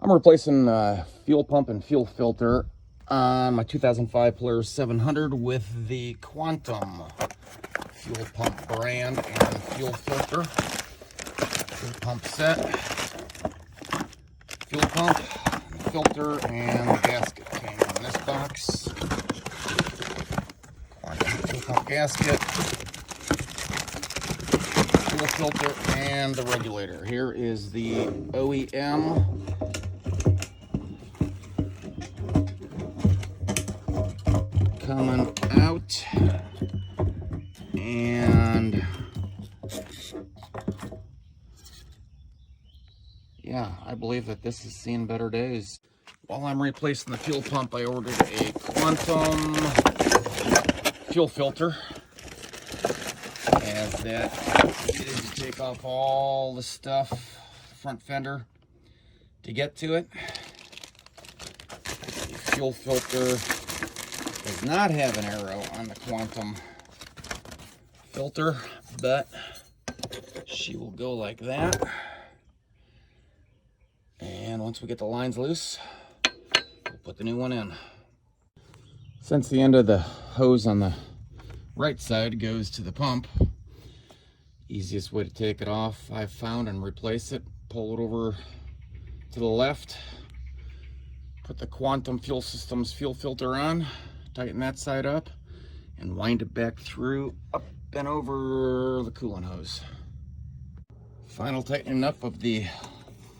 I'm replacing fuel pump and fuel filter on my 2005 Polaris 700 with the Quantum fuel pump brand and fuel filter. Fuel pump set, fuel pump, filter, and the gasket came in this box. Quantum fuel pump gasket, fuel filter, and the regulator. Here is the OEM coming out, and yeah, I believe that this has seen better days. While I'm replacing the fuel pump, I ordered a Quantum fuel filter, as that is to take off all the stuff, front fender, to get to it. The fuel filter does not have an arrow on the Quantum filter, but she will go like that. And once we get the lines loose, we'll put the new one in. Since the end of the hose on the right side goes to the pump, easiest way to take it off I've found and replace it, pull it over to the left, put the Quantum Fuel Systems fuel filter on, tighten that side up, and wind it back through, up and over the coolant hose. Final tightening up of the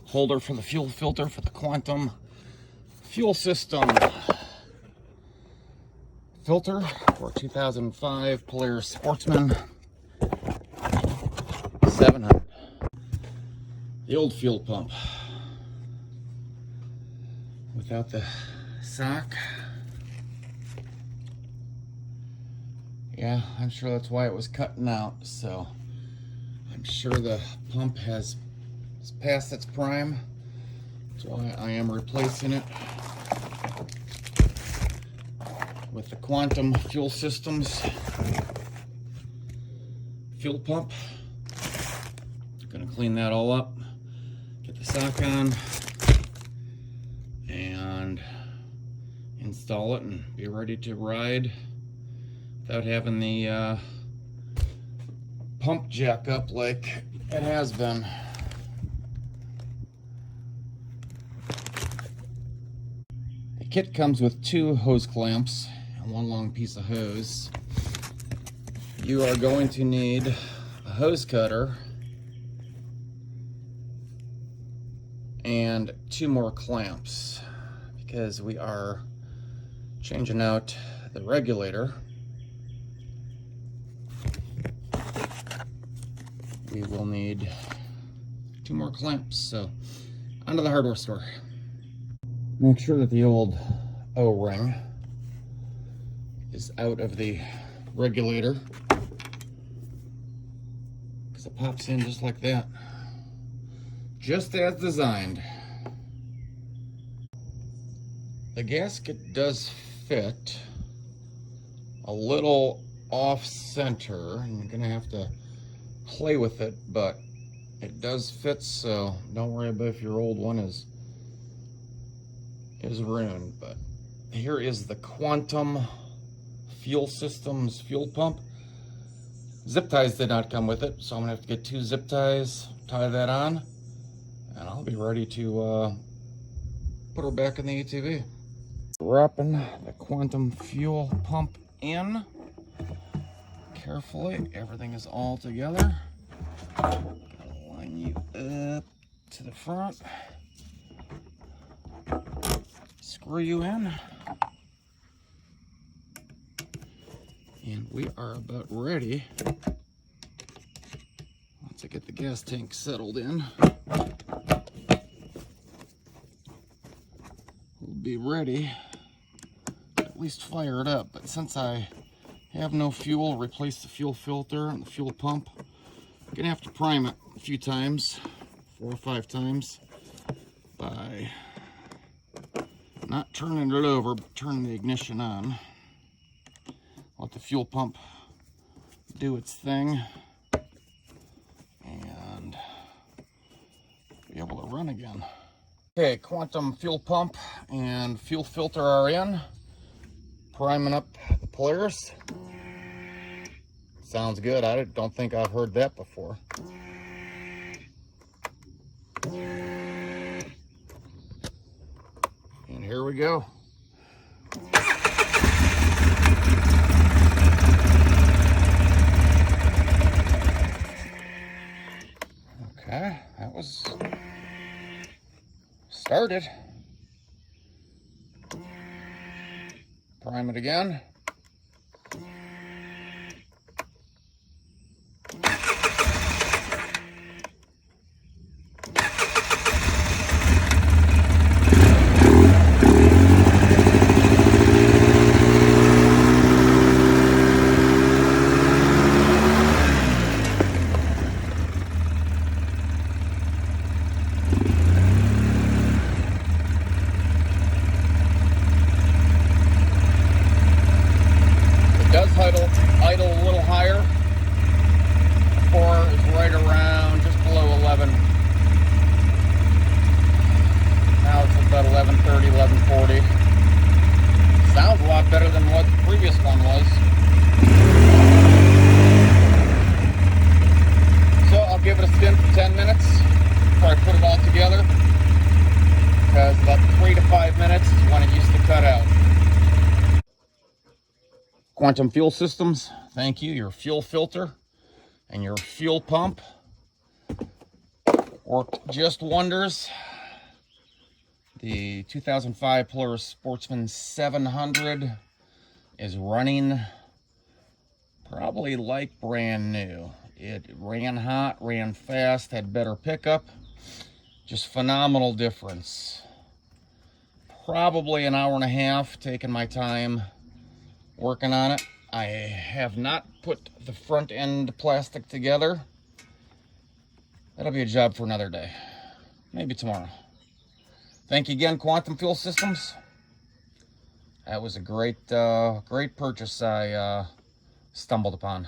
holder for the fuel filter for the Quantum fuel system filter for 2005 Polaris Sportsman 700. The old fuel pump without the sock. Yeah, I'm sure that's why it was cutting out, so I'm sure the pump has passed its prime. That's why I am replacing it with the Quantum Fuel Systems fuel pump. Gonna clean that all up, get the sock on, and install it and be ready to ride without having the pump jack up like it has been. The kit comes with 2 hose clamps and 1 long piece of hose. You are going to need a hose cutter and 2 more clamps, because we are changing out the regulator. We will need 2 more clamps, so onto the hardware store. Make sure that the old O-ring is out of the regulator, because it pops in just like that, just as designed. The gasket does fit a little off center, and you're gonna have to play with it, but it does fit, so don't worry about if your old one is ruined. But here is the Quantum Fuel Systems fuel pump. Zip ties did not come with it, so I'm gonna have to get 2 zip ties, tie that on, and I'll be ready to put her back in the ATV. Wrapping the Quantum fuel pump in carefully. Everything is all together. Line you up to the front. Screw you in. And we are about ready. Once I get the gas tank settled in, we'll be ready to at least fire it up. But since I have no fuel, replace the fuel filter and the fuel pump, I'm gonna have to prime it a few times, 4 or 5 times, by not turning it over, but turning the ignition on. Let the fuel pump do its thing and be able to run again. Okay, quantum fuel pump and fuel filter are in. Priming up the Polaris. Sounds good. I don't think I've heard that before. And here we go. Okay, that was started. Prime it again. Does idle a little higher. Core is right around just below 11. Now it's about 11:30, 11:40. Sounds a lot better than what the previous one was. So I'll give it a spin for 10 minutes before I put it all together, because about 3 to 5 minutes is when it used to cut out. Quantum Fuel Systems, thank you. Your fuel filter and your fuel pump worked just wonders. The 2005 Polaris Sportsman 700 is running probably like brand new. It ran hot, ran fast, had better pickup. Just phenomenal difference. Probably an hour and a half, taking my time working on it. I have not put the front end plastic together. That'll be a job for another day. Maybe tomorrow. Thank you again, Quantum Fuel Systems. That was a great purchase I stumbled upon.